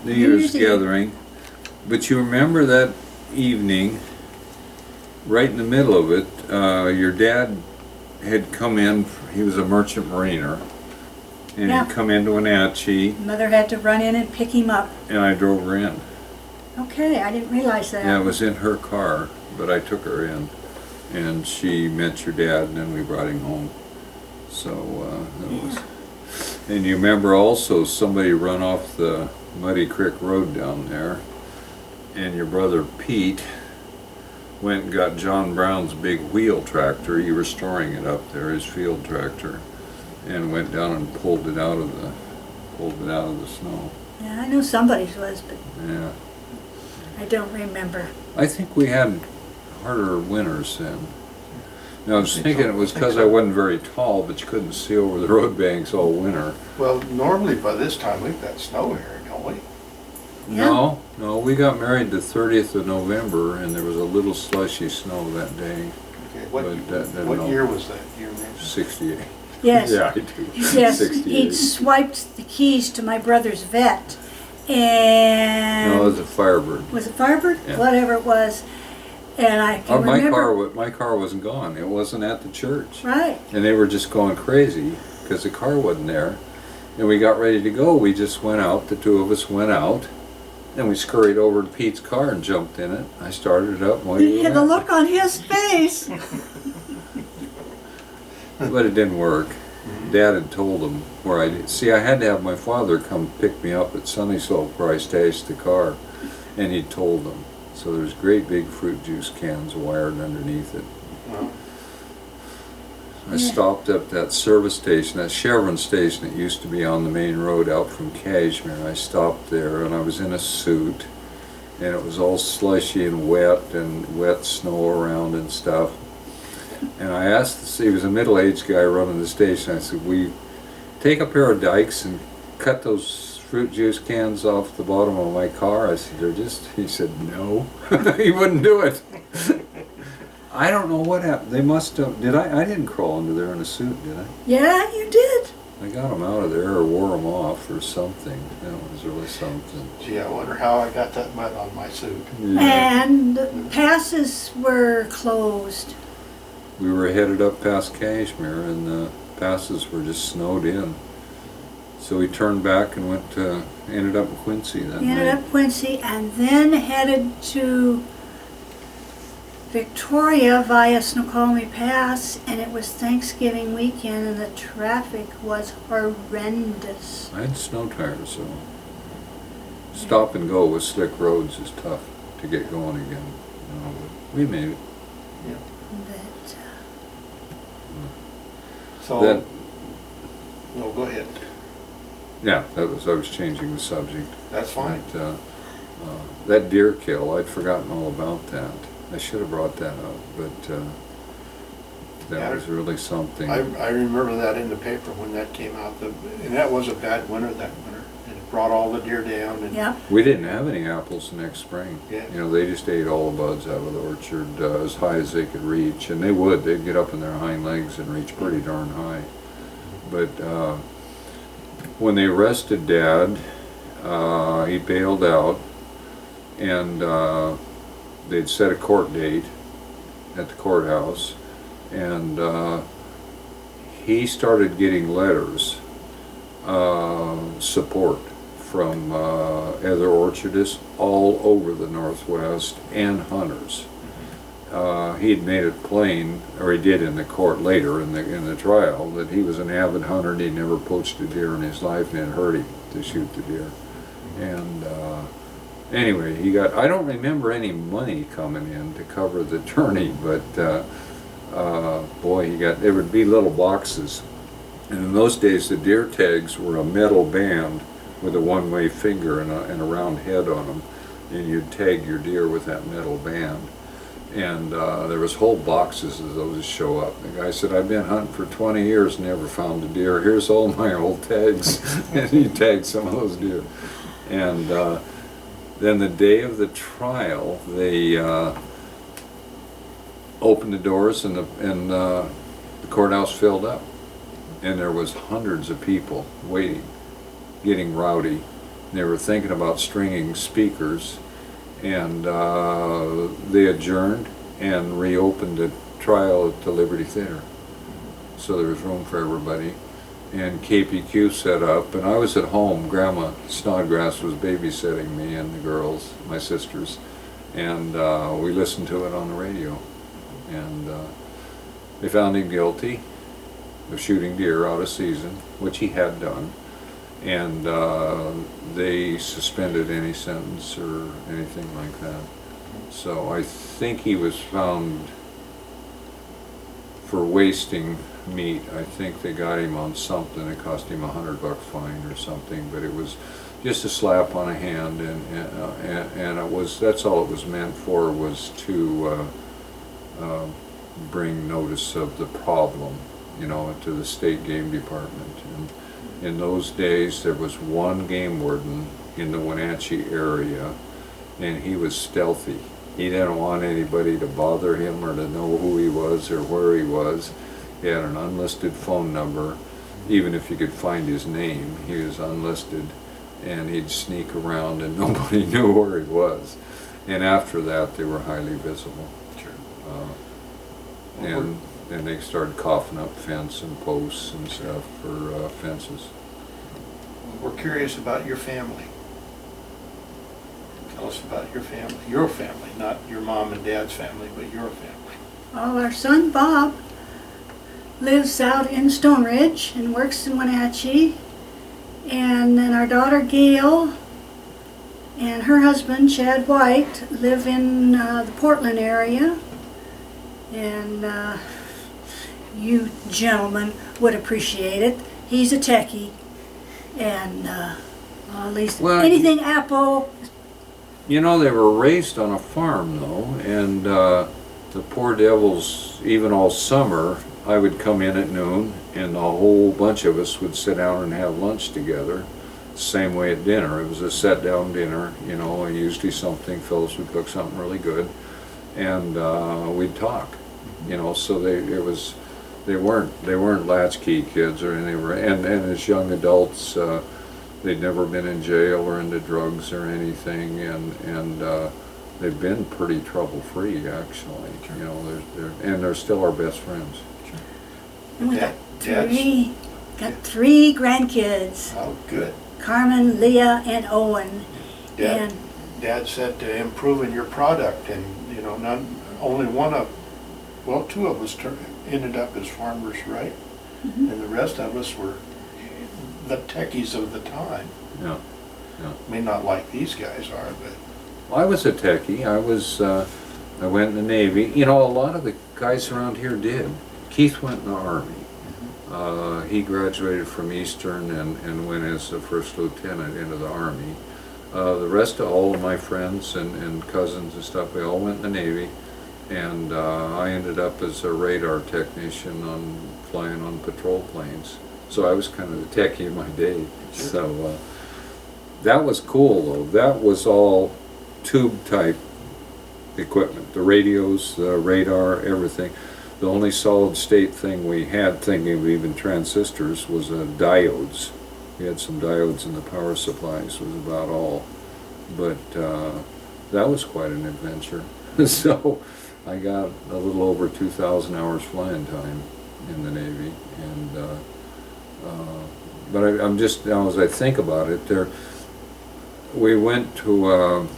New Year's gathering. But you remember that evening, right in the middle of it, your dad had come in, he was a merchant mariner, and Yeah. he'd come into Wenatchee, Mother had to run in and pick him up. and I drove her in. Okay, I didn't realize that. Yeah, it was in her car, but I took her in, and she met your dad, and then we brought him home. So that was. And you remember also somebody run off the Muddy Creek Road down there, and your brother Pete went and got John Brown's big wheel tractor. You were storing it up there, his field tractor, and went down and pulled it out of the snow. Yeah, I know somebody's was, but Yeah. I don't remember. I think we had harder winters then. Now, I was thinking it was because I wasn't very tall, but you couldn't see over the road banks all winter. Well, normally by this time we've got snow here, don't we? No, we got married the 30th of November, and there was a little slushy snow that day. Okay, But what year was that? Do you remember? 68. Yes. Yeah, I do. Yes, 68. he'd swiped the keys to my brother's vet, and No, it was a Firebird. was it Firebird? Yeah. Whatever it was, and I can remember. My car wasn't gone. It wasn't at the church. Right. And they were just going crazy because the car wasn't there. And we got ready to go. We just went out. The two of us went out. And we scurried over to Pete's car and jumped in it. I started it up. And away we Yeah, the went. look on his face. But it didn't work. Dad had told him where I did. See, I had to have my father come pick me up at Sunnysville where I stashed the car. And he told them. So there's great big fruit juice cans wired underneath it. Well, I stopped up that service station, that Chevron station that used to be on the main road out from Cashmere. I stopped there and I was in a suit and it was all slushy and wet snow around and stuff. And I asked, he was a middle-aged guy running the station, I said, "Will you take a pair of dikes and cut those fruit juice cans off the bottom of my car?" I said, he said, "No." He wouldn't do it. I don't know what happened. They must have, I didn't crawl under there in a suit, did I? Yeah, you did. I got them out of there or wore them off or something. That was really something. gee, I wonder how I got that mud on my suit. Yeah. And the passes were closed. We were headed up past Cashmere and the passes were just snowed in. So we turned back and ended up in Quincy that We ended night. up Quincy and then headed to Victoria via Snoqualmie Pass, and it was Thanksgiving weekend and the traffic was horrendous. I had snow tires, so stop and go with slick roads is tough to get going again. You know, but we made it. But, So, That, no, go ahead. yeah, I was changing the subject. That's fine. But, that deer kill, I'd forgotten all about that. I should have brought that up, but that Yeah. was really something. I remember that in the paper when that came out, and that was a bad winter that winter. And it brought all the deer down and. yeah, We didn't have any apples the next spring. Yeah. You know, they just ate all the buds out of the orchard as high as they could reach, and they'd get up in their hind legs and reach pretty darn high. But when they arrested Dad, he bailed out, and they'd set a court date at the courthouse, and he started getting letters, support from other orchardists all over the Northwest and hunters. He'd made it plain, or he did in the court later in the trial, that he was an avid hunter and he'd never poached a deer in his life and it hurt him to shoot the deer. And anyway, I don't remember any money coming in to cover the attorney, but boy, there would be little boxes. And in those days, the deer tags were a metal band with a one-way finger and a round head on them. And you'd tag your deer with that metal band. And there was whole boxes of those show up. The guy said, "I've been hunting for 20 years, never found a deer. Here's all my old tags." And he tagged some of those deer. And then the day of the trial, they opened the doors and the courthouse filled up. And there was hundreds of people waiting, getting rowdy. They were thinking about stringing speakers, and they adjourned and reopened the trial at the Liberty Theater. So there was room for everybody. And KPQ set up, and I was at home. Grandma Snodgrass was babysitting me and the girls, my sisters, and we listened to it on the radio. And they found him guilty of shooting deer out of season, which he had done, and they suspended any sentence or anything like that. So I think he was found for wasting meat. I think they got him on something. It cost him $100 fine or something, but it was just a slap on a hand, and it was, that's all it was meant for, was to bring notice of the problem, you know, to the state game department. And in those days there was one game warden in the Wenatchee area, and he was stealthy. He didn't want anybody to bother him or to know who he was or where he was. He had an unlisted phone number. Even if you could find his name, he was unlisted, and he'd sneak around and nobody knew where he was. And after that, they were highly visible. Sure. And they started coughing up fence and posts and stuff for fences. We're curious about your family. Tell us about your family. Your family, not your mom and dad's family, but your family. Well, our son Bob lives out in Stone Ridge and works in Wenatchee. And then our daughter Gail and her husband Chad White live in the Portland area. And you gentlemen would appreciate it. He's a techie. And at least anything Apple. You know, they were raised on a farm though, and the poor devils, even all summer, I would come in at noon and a whole bunch of us would sit down and have lunch together. Same way at dinner. It was a set down dinner, you know, usually something, Phyllis would cook something really good, and we'd talk, you know. So they weren't latchkey kids or anything. And as young adults, they'd never been in jail or into drugs or anything, and they've been pretty trouble-free, actually. Sure. You know, they're still our best friends. Sure. And we got Dad's- three grandkids. Oh, good. Carmen, Leah, and Owen. Dad, Dad said improving your product, and you know, not only two of us ended up as farmers, right? Mm-hmm. And the rest of us were the techies of the time. Yeah, yeah. I mean, not like these guys are, but Well, I was a techie. I went in the Navy. You know, a lot of the guys around here did. Keith went in the Army. He graduated from Eastern and went as a first lieutenant into the Army. The rest of all of my friends and cousins and stuff, we all went in the Navy. And I ended up as a radar technician flying on patrol planes. So I was kind of the techie of my day. Sure. So that was cool though. That was all tube type equipment. The radios, the radar, everything. The only solid state thing we had, thinking of even transistors, was diodes. We had some diodes in the power supplies, was about all. But that was quite an adventure. So I got a little over 2,000 hours flying time in the Navy, and but I'm just, now as I think about it, we went to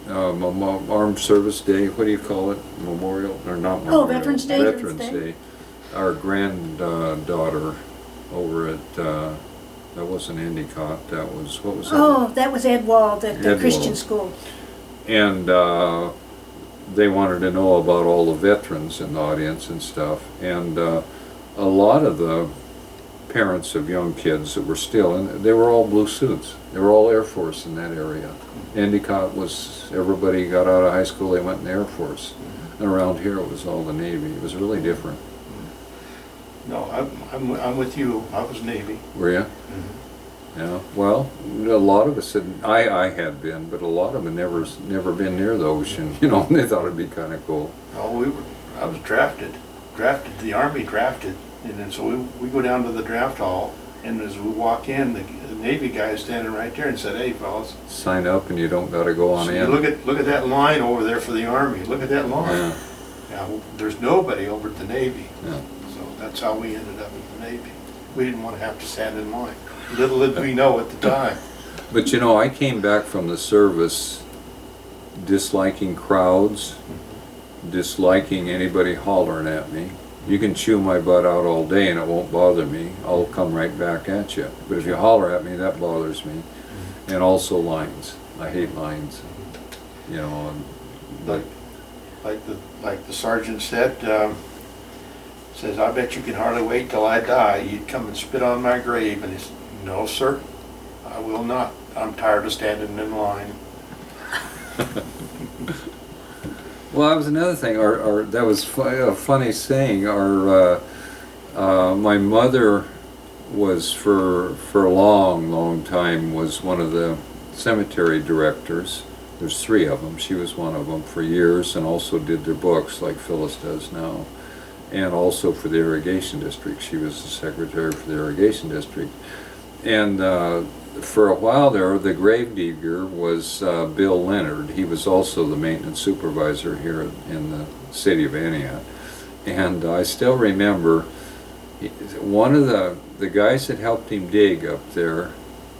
Armed Service Day. What do you call it? Memorial or not? Memorial, Veterans Day. Veterans Day. Our granddaughter over at that wasn't Endicott. That was, what was that? Oh, that was Ed Wald at the Ed Christian Wald. school. And they wanted to know about all the veterans in the audience and stuff. And a lot of the parents of young kids that were still in, they were all blue suits. They were all Air Force in that area. Endicott was, everybody got out of high school, they went in the Air Force. And around here it was all the Navy. It was really different. no, I'm with you. I was Navy. Were you? Mm-hmm. Yeah. Well, a lot of us had, I had been, but a lot of them had never been near the ocean, you know, and they thought it'd be kind of cool. Oh, I was drafted. The Army drafted, and then so we go down to the draft hall, And as we walk in, the Navy guy is standing right there and said, "Hey, fellas, Sign up and you don't gotta go on so in. look at that line over there for the Army. Look at that line." Yeah, Yeah, well, there's nobody over at the Navy. yeah. So that's how we ended up at the Navy. We didn't want to have to stand in line. Little did we know at the time. But you know, I came back from the service disliking crowds, disliking anybody hollering at me. You can chew my butt out all day and it won't bother me. I'll come right back at you. But if you holler at me, that bothers me. And also lines. I hate lines. You know, but Like the sergeant said, says, "I bet you can hardly wait till I die. You'd come and spit on my grave." And he said, "No, sir, I will not. I'm tired of standing in line." well, that was another thing. That was a funny saying. My mother was for a long time was one of the cemetery directors. There's 3 of them. She was one of them for years, and also did their books like Phyllis does now, and also for the irrigation district. She was the secretary for the irrigation district, and for a while there, the grave digger was Bill Leonard. He was also the maintenance supervisor here in the city of Entiat. And I still remember one of the guys that helped him dig up there,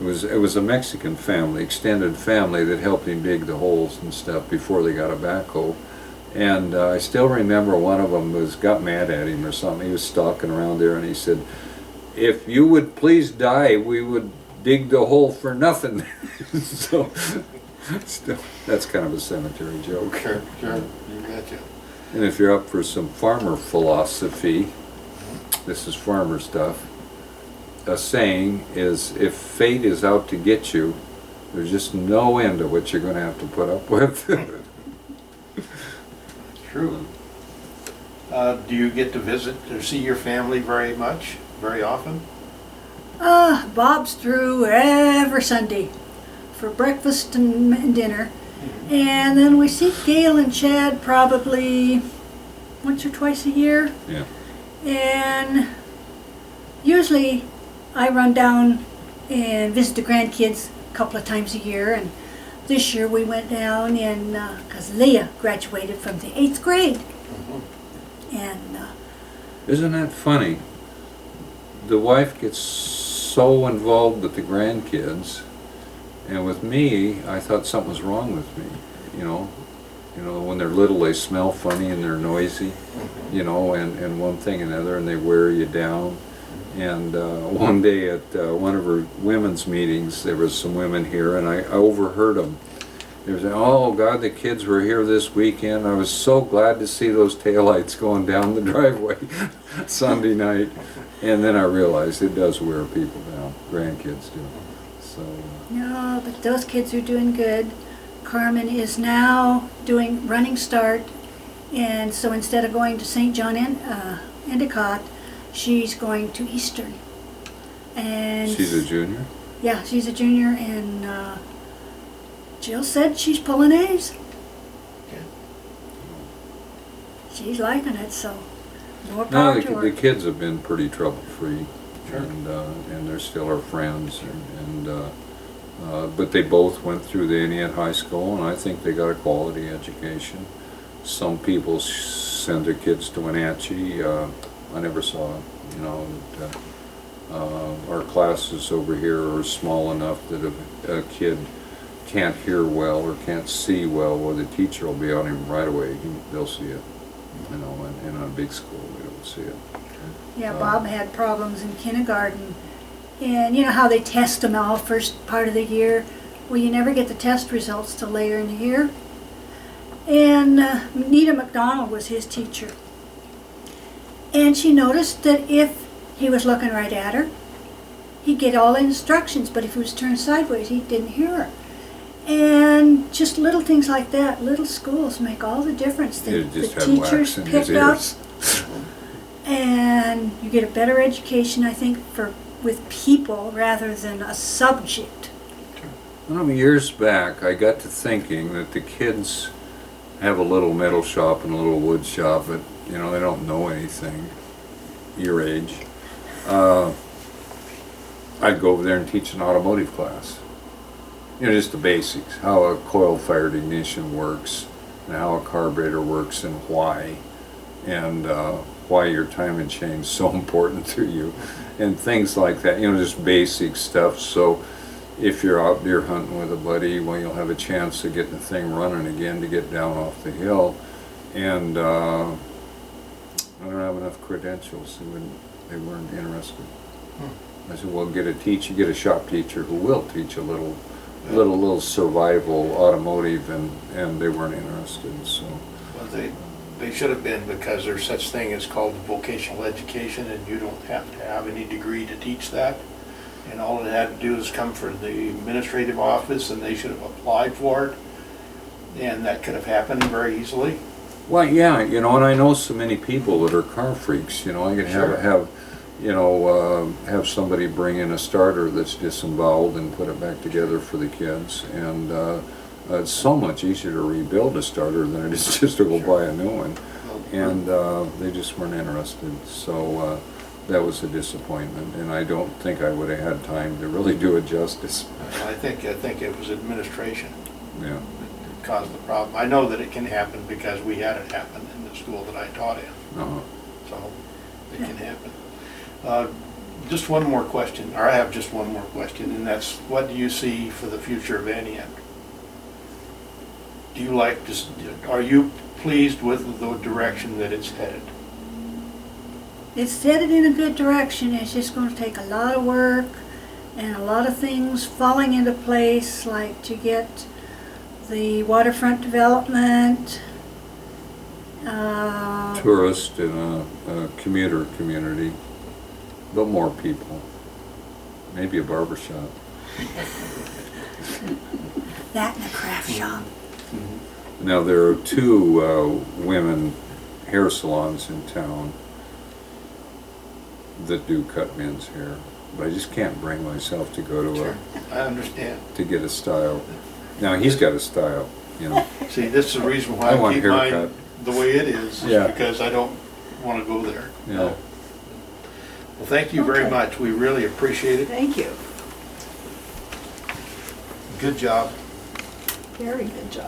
it was a Mexican family, extended family, that helped him dig the holes and stuff before they got a backhoe. And I still remember one of them got mad at him or something. He was stalking around there and he said, "If you would please die, we would dig the hole for nothing." So still, that's kind of a cemetery joke. Sure, you betcha. And if you're up for some farmer philosophy, this is farmer stuff. A saying is, if fate is out to get you, there's just no end of what you're going to have to put up with. True. Do you get to visit or see your family very much, very often? Bob's through every Sunday for breakfast and dinner. And then we see Gail and Chad probably once or twice a year. Yeah. And usually I run down and visit the grandkids a couple of times a year. And this year we went down because Leah graduated from the 8th grade. And Isn't that funny? The wife gets so involved with the grandkids, and with me, I thought something was wrong with me. You know, when they're little, they smell funny and they're noisy. You know, and one thing and another, and they wear you down. And one day at one of her women's meetings, there was some women here, and I overheard them. They were saying, "Oh God, the kids were here this weekend. I was so glad to see those taillights going down the driveway Sunday night." And then I realized it does wear people down. Grandkids do. So. no, but those kids are doing good. Carmen is now doing running start, and so instead of going to St. John Endicott, she's going to Eastern. And She's a junior? yeah, she's a junior, and Jill said she's pulling A's. Okay. She's liking it, so more No, power to her. the kids have been pretty trouble-free, Sure. and they're still our friends. But they both went through the Entiat High School, and I think they got a quality education. Some people send their kids to Wenatchee. I never saw it. You know, our classes over here are small enough that if a kid can't hear well or can't see well, well, the teacher will be on him right away. They'll see it. You know, and in a big school, they don't see it. Yeah, Bob had problems in kindergarten. And you know how they test them all first part of the year? Well, you never get the test results till later in the year. And Nita McDonald was his teacher. And she noticed that if he was looking right at her, he'd get all the instructions, but if he was turned sideways, he didn't hear her. And just little things like that, little schools make all the difference. The just had teachers wax in his pick up, ears. and you get a better education, I think, with people rather than a subject. Well, years back, I got to thinking that the kids have a little metal shop and a little wood shop, but you know, they don't know anything. Your age. I'd go over there and teach an automotive class. You know, just the basics, how a coil-fired ignition works, and how a carburetor works, and why your timing chain is so important to you, and things like that. You know, just basic stuff. So if you're out deer hunting with a buddy, well, you'll have a chance of getting the thing running again to get down off the hill. And I don't have enough credentials. They weren't interested. I said, well, get a shop teacher who will teach a little survival automotive, and they weren't interested. So Well, they should have been, because there's such thing as called vocational education, and you don't have to have any degree to teach that. And all it had to do is come from the administrative office, and they should have applied for it. And that could have happened very easily. well, yeah, you know, and I know so many people that are car freaks. You know, I could Sure. have somebody bring in a starter that's disemboweled and put it back together for the kids, and it's so much easier to rebuild a starter than it is just to go buy a new one. And they just weren't interested, so that was a disappointment, and I don't think I would have had time to really do it justice. I think it was administration Yeah. that caused the problem. I know that it can happen because we had it happen in the school that I taught in, Uh-huh. so it can happen. Just one more question, or I have just one more question, and that's, what do you see for the future of Entiat? Do you like this, are you pleased with the direction that it's headed? It's headed in a good direction. It's just going to take a lot of work and a lot of things falling into place, like to get the waterfront development, Tourist in a commuter community, but more people. Maybe a barber shop. that and a craft shop. Now, there are two women hair salons in town that do cut men's hair, but I just can't bring myself to go to Sure, I understand. to get a style. Now, he's got a style, you know. See, this is the reason why I I want keep haircut. mine the way it is Yeah. because I don't want to go there. Yeah. Well, thank you very Okay. much. We really appreciate it. Thank you. Good job. Very good job.